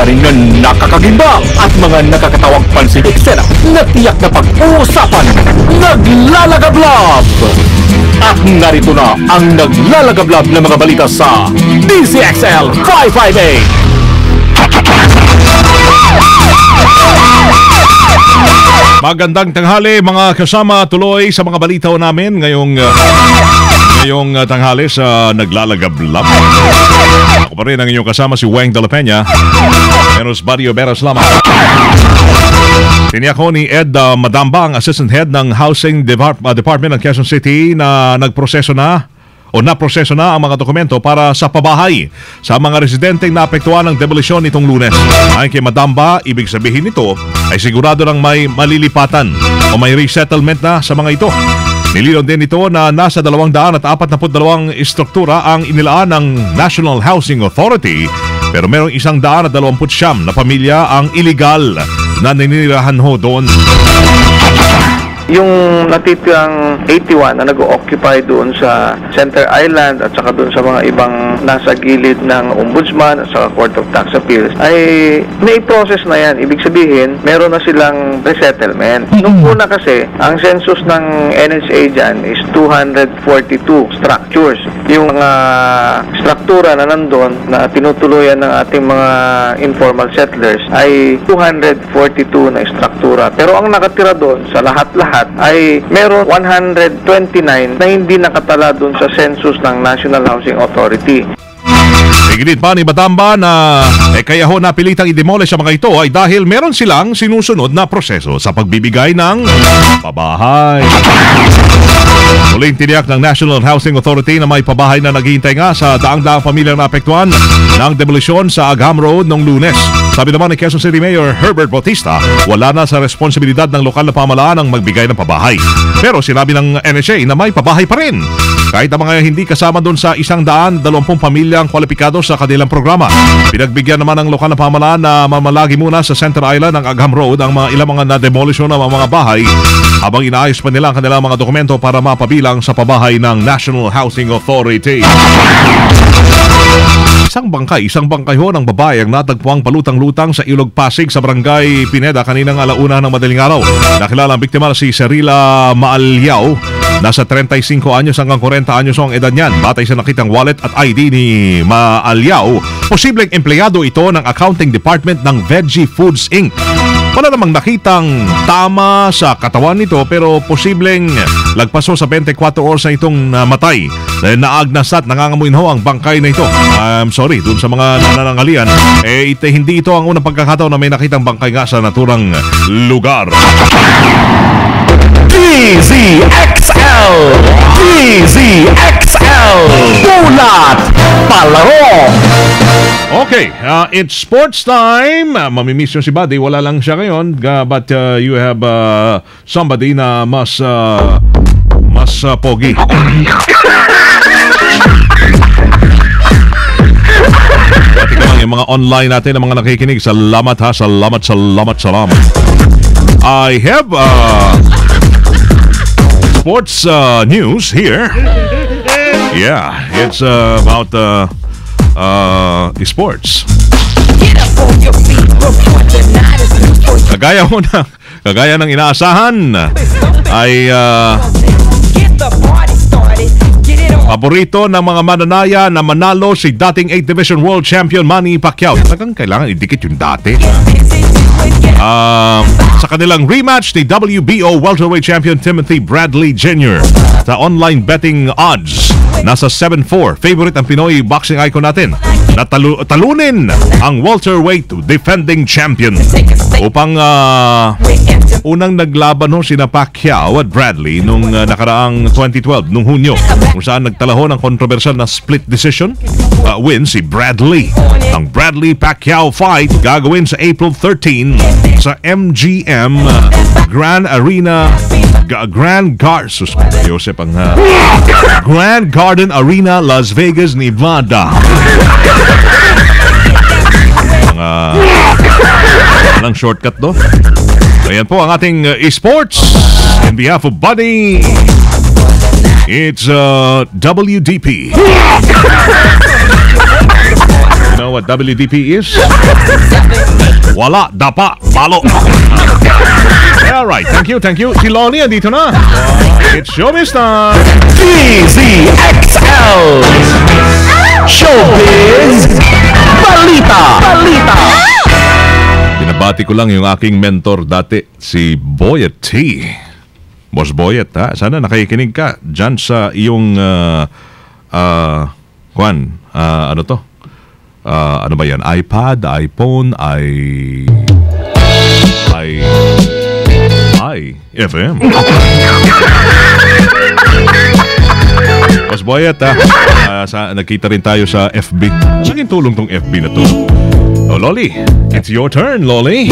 pangyayari nga nakakagimbang at mga nakakatawang pansin eksena na tiyak na pag-uusapan. Naglalagablab! At narito na ang naglalagablab na mga balita sa DZXL 558. Magandang tanghali mga kasama, tuloy sa mga balita namin ngayong tanghali sa Naglalagablab. Ako pa rin ang inyong kasama si Weng de la Peña. Menos Barrio Beras lamang. Tiniyak ko ni Ed Madamba, ang Assistant Head ng Housing Department ng Quezon City, na naproseso na ang mga dokumento para sa pabahay sa mga residenteng naapektuhan ng demolisyon nitong Lunes. Ayon kay Madamba, ibig sabihin nito ay sigurado ng may malilipatan o may resettlement na sa mga ito. Nilinaw din ito na nasa 242 istruktura ang inilaan ng National Housing Authority, pero merong 129 na pamilya ang illegal na ninirahan ho doon. Yung natitirang 81 na nag-occupy doon sa Center Island at saka doon sa mga ibang nasa gilid ng Ombudsman at saka Court of Tax Appeals ay may process na yan. Ibig sabihin, meron na silang resettlement. Nung una kasi, ang census ng NHA dyan is 242 structures. Yung mga struktura na nandun na tinutuluyan ng ating mga informal settlers ay 242 na struktura. Pero ang nakatira doon sa lahat-lahat ay meron 129 na hindi nakatala doon sa census ng National Housing Authority. Higit pa ni Madamba na kaya ho napilitang i-demolish ang mga ito ay dahil meron silang sinusunod na proseso sa pagbibigay ng pabahay. Muling tiniyak ng National Housing Authority na may pabahay na naghihintay nga sa daang-daang pamilyang naapektuhan ng demolisyon sa Agham Road noong Lunes. Sabi naman ni Quezon City Mayor Herbert Bautista, wala na sa responsibilidad ng lokal na pamahalaan ang magbigay ng pabahay. Pero sinabi ng NHA na may pabahay pa rin, kahit ang mga hindi kasama doon sa 120 pamilyang kwalipikado sa kanilang programa. Pinagbigyan naman ng lokal na pamahalaan na mamalagi muna sa Center Island ng Agham Road ang mga ilang mga na-demolisyon ng mga bahay habang inaayos pa nila ang kanilang mga dokumento para mapabilang sa pabahay ng National Housing Authority. Isang bangkay ho ng babae ang natagpuang palutang-lutang sa Ilog Pasig sa Barangay Pineda kaninang alauna ng madaling araw. Nakilala ang biktima na si Serila Maalyaw. Nasa 35 anyos hanggang 40 anyos ang edad niyan. Batay sa nakitang wallet at ID ni Maalyaw, posibleng empleyado ito ng Accounting Department ng Veggie Foods Inc. Wala namang nakitang tama sa katawan nito, pero posibleng lagpaso sa 24 oras na itong matay. Dahil naagnas at nangangamuin ho ang bangkay na ito. I'm sorry, dun sa mga nananangalian, hindi ito ang unang pagkakataon na may nakitang bangkay nga sa naturang lugar. DZXL! DZXL! Bulat Palaro! Okay, it's sports time. Mamimiss yung si Buddy. Wala lang siya ngayon. But you have somebody na mas pogi. Pati ka lang yung mga online natin, ang mga nakikinig. Salamat ha, salamat. I have sports news here. Yeah, it's about sports. Kagaya ng inaasahan ay paborito ng mga mananaya na manalo si dating 8th Division World Champion Manny Pacquiao. Talagang kailangan idikit yung dati. Sa kanilang rematch ni WBO welterweight champion Timothy Bradley Jr. Sa online betting odds, nasa 7-4. Favorite ang Pinoy boxing icon natin na talunin ang welterweight defending champion. Upang unang naglaban ho sina Pacquiao at Bradley nung nakaraang 2012, nung Hunyo, kung saan nagtalaho ng kontrobersyal na split decision win si Bradley. Ang Bradley-Pacquiao fight gagawin sa April 13 sa MGM Grand Garden Arena, Las Vegas, Nevada. Walang shortcut do. Ayan po ang ating esports. On behalf of Buddy, it's WDP. You know what WDP is? Wala, dapa, palo. Alright, thank you. Si Loli, andito na. It's showbiz time. DZXL Showbiz Balita. Binabati ko lang yung aking mentor dati, si Boyet T. Boss Boyet, ha? Sana nakikinig ka dyan sa iyong ano to? Ano ba yan? iPad, iPhone, FM. Boss Boyet, ha? Nagkita rin tayo sa FB. Saan tulong tong FB na to? Oh, Loli, it's your turn, Loli.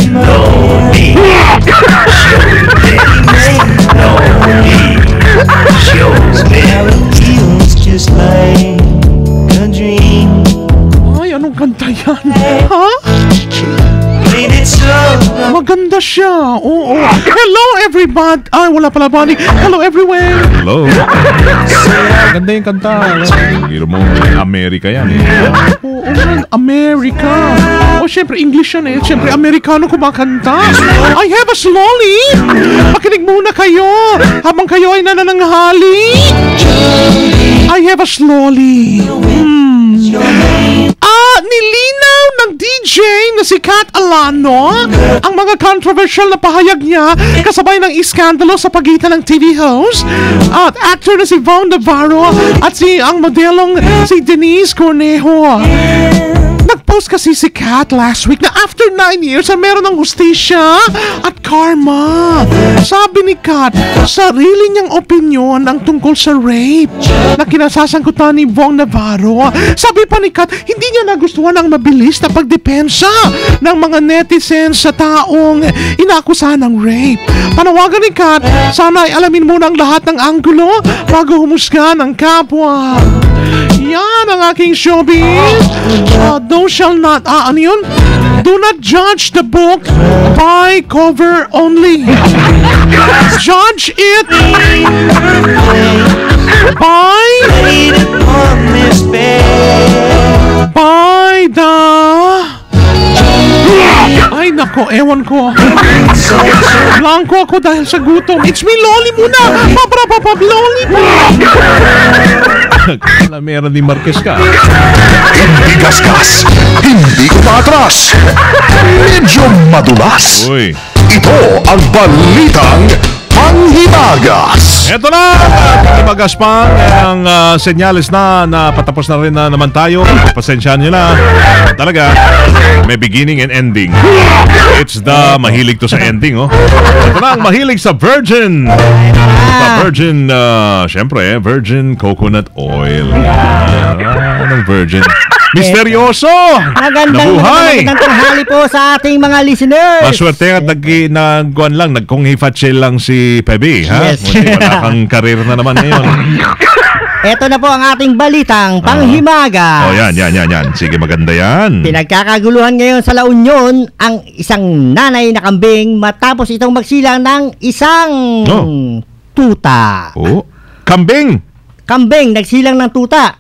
Just like a dream. Ay, anong kanta yan? Ha? Played it so Maganda siya. Oo. Hello, everybody. Ay, wala pala bani. Hello, everywhere. Hello. Maganda yung kanta. Biro mo, Amerika yan eh. Oo, Amerika. O, syempre, English yan eh. Syempre, Amerikano kumakanta. I have a slowly. Makinig muna kayo. Habang kayo ay nanananghali. I have a slowly. Nilinaw ng DJ na si Kat Alano ang mga controversial na pahayag niya kasabay ng iskandalo sa pagitan ng TV host at actor na si Von Navarro at ang modelong si Denise Cornejo. Nag-post kasi si Kat last week na after 9 years ay meron ng hustisya at karma. Sabi ni Kat, sarili niyang opinyon ang tungkol sa rape na kinasasangkutan ni Von Navarro. Sabi pa ni Kat, hindi niya nagustuhan ang mabilis na pagdepensa ng mga netizens sa taong inakusahan ng rape. Panawagan ni Kat, sana ay alamin muna ang lahat ng anggulo bago humusga ng kapwa. Yan ang aking showbiz. Thou shall not, ano yun? Do not judge the book by cover only. Judge it by the... Ay nako, ewan ko. Blanco ako dahil sa gutom. It's me, Loli muna. Loli muna. Meron ni Marquez ka. Hindi gasgas, hindi umatras, medyo madulas. Uy. Ito ang balitang panghimagas. Eto na! Panghimagas pa. Ang senyales na patapos na rin na naman tayo. Pasensyahan nyo na. Talaga, may beginning and ending. It's the mahilig to sa ending, oh. Ito na ang mahilig sa virgin. Sa virgin, syempre, virgin coconut oil. Anong virgin? Misteryoso! Magandang tanghali po sa ating mga listeners. Maswerte at nagkong-hifatsil lang si Pebi, ha? Yes. Wala kang karir na naman ngayon. Ito na po ang ating balitang panghimagas. Oh, yan. Sige, maganda yan. Pinagkakaguluhan ngayon sa La Union ang isang nanay na kambing matapos itong magsilang ng isang tuta. Oh, kambing! Kambing, nagsilang ng tuta.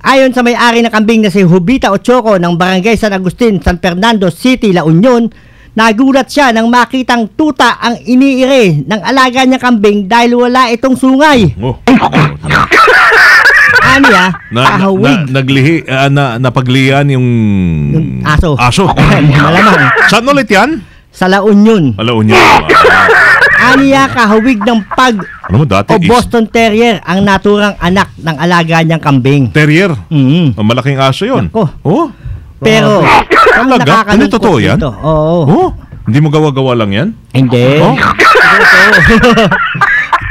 Ayon sa may-ari ng kambing na si Jubita Ochoco ng Barangay San Agustin, San Fernando City, La Union, nagulat siya nang makitang tuta ang iniire ng alaga niya kambing dahil wala itong sungay. Oh. Kahawig. Napaglian yung aso. Malamang. Saan ulit yan? Sa La Union. La Union. Aniya kahawig ng Ano mo dati? Boston Terrier ang naturang anak ng alaga niyang kambing. Terrier? Mm-hmm. Malaking aso yun. Nako. Oh? Pero, ang talaga? Ano totoo yan? dito, oo. Oh? Hindi mo gawa-gawa lang yan? Hindi. Oh?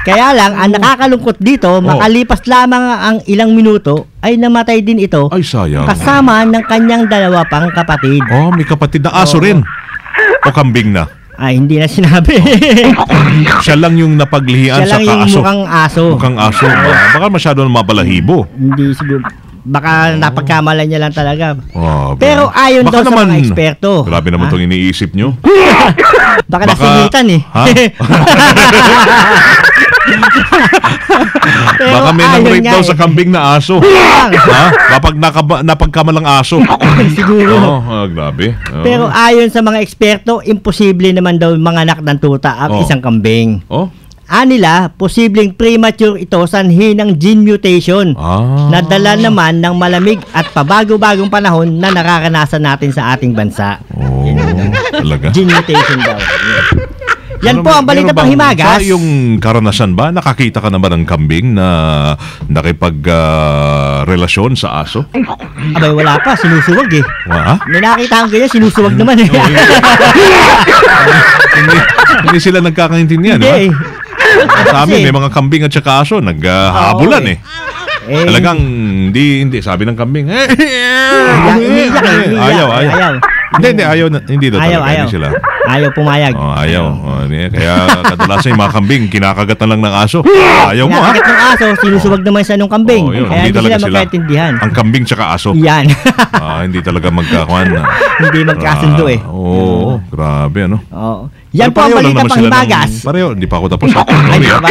Kaya lang, ang nakakalungkot dito, makalipas lamang ang ilang minuto, ay namatay din ito. Ay, sayang. Kasama ng kanyang dalawa pang kapatid. Oh, may kapatid na aso rin. O kambing na? Ay, hindi na sinabi. Siya lang yung napaglihian sa Siya lang yung kaaso. mukhang aso. Mukhang aso. Baka masyado na mabalahibo. Hindi siguro. Baka napagkamalan niya lang talaga. Oh, pero ayon daw sa mga eksperto. Grabe naman itong iniisip nyo. Baka nasingitan eh. Ha? Pero Baka may ayun nang-rape nga daw eh. sa kambing na aso. Ha? Kapag napagkamalang aso. Siguro. Grabe. Pero ayon sa mga eksperto, imposible naman daw manganak ng tuta ang Oh. isang kambing. Oh? Anila, posibleng premature ito sanhi ng gene mutation. Nadala naman ng malamig at pabago-bagong panahon na nararanasan natin sa ating bansa. Oh, talaga. Gene mutation daw. Yan Ano, po ang balita meron bang- panghimagas. Sa yung karanasan ba, nakakita ka naman ng kambing na nakipag-relasyon sa aso? Abay, wala pa. Sinusuwag eh. Ha? May nakita ko ganyan, sinusuwag naman eh. Hindi sila nagkakaintindihan, Hindi di ba? eh. Sa amin, Kasi- may mga kambing at saka aso, naghahabulan Oo, eh. Eh, Talagang, hindi, sabi ng kambing, umiiyak. ayaw. Hindi, hindi daw Ayaw, talaga, ayaw. hindi sila. Ayaw pumayag. Oh, ayaw. Kaya kadalasan yung mga kambing, kinakagat na lang ng aso. Ayaw mo, ha? Nakakit ng aso, sinusuwag naman siya nung kambing. Oh, yun, Kaya hindi sila magkaintindihan. Ang kambing tsaka aso. Yan. Hindi talaga magkakuan. Hindi magkasundo eh. Oo, grabe, ano? Oo. Yan Pero po ang pareho lang balita naman sila panghimagas. Pareho, hindi pa ako tapos. Ay, Sorry, di ha? ba?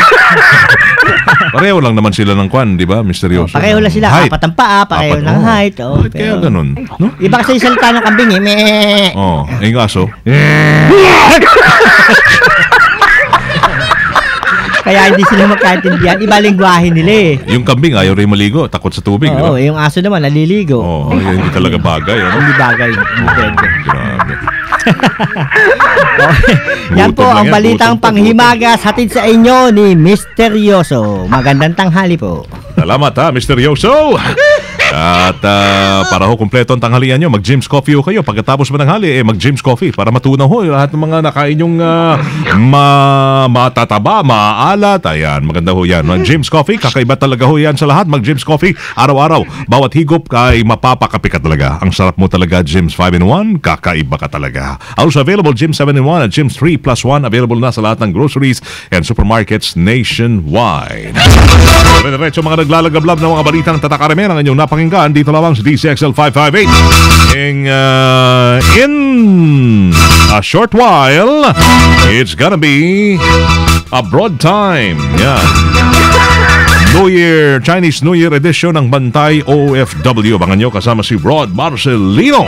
Pareho lang naman sila ng kwan, di ba? Misteryoso. Pareho lang sila. Height. Apat ang paa, pareho Apat, ng oo. height. Oh, Bakit kaya ganun? No? Iba kasi yung salita ng kambing eh. Meh. Oh, yung aso. Kaya hindi sila magkaintindihan. Iba lingwahe nila eh. Yung kambing ayaw rin maligo, takot sa tubig, di ba? Oo, yung aso naman naliligo. Oo, hindi talaga bagay, ano? Hindi bagay. Hindi pwede. Grabe. Yan po Gutom lang ang yan, balitang gutom po, panghimagas hatid sa inyo ni Misteryoso. Magandang tanghali po. Salamat ha, Misteryoso! At para ho kumpleto ang tanghalian nyo, mag-Jim's Coffee ho kayo. Pagkatapos ba ng hali, mag-Jim's Coffee para matunaw ho lahat ng mga nakain yung matataba, maaalat. Ayan, maganda ho yan. Mag-Jim's Coffee, kakaiba talaga ho yan sa lahat. Mag-Jim's Coffee, araw-araw. Bawat higop ay mapapakapi ka talaga. Ang sarap mo talaga, Jim's 5-in-1, kakaiba ka talaga. Also available, Jim's 7-in-1 at Jim's 3+1. Available na sa lahat ng groceries and supermarkets nationwide. Diretso mga naglalagablab ng mga balitang tatakareme ng inyong napakinggan dito lamang sa DCXL 558. In a short while, it's gonna be abroad time. Yan. New Year, Chinese New Year edition ng Bantay OFW. Abangan nyo kasama si Rod Marcelino.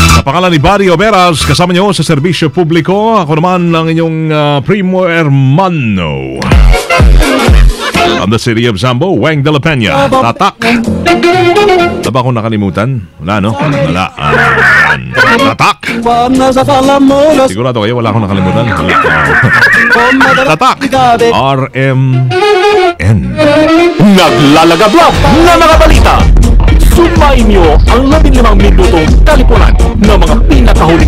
Sa pangalan ni Barry Oberas, kasama nyo sa serbisyo publiko. Ako naman ang inyong primo hermano. From the city of Zambo, Wang de la Peña. Tatak. Wala ba akong nakalimutan? Wala, no? Wala. Yan. Tatak. Sigurado kayo, wala akong nakalimutan. Wala. Tatak. RMN. Naglalagablab na mga balita. Sumayin niyo ang 15 minutong kalipunan ng mga pinakahuling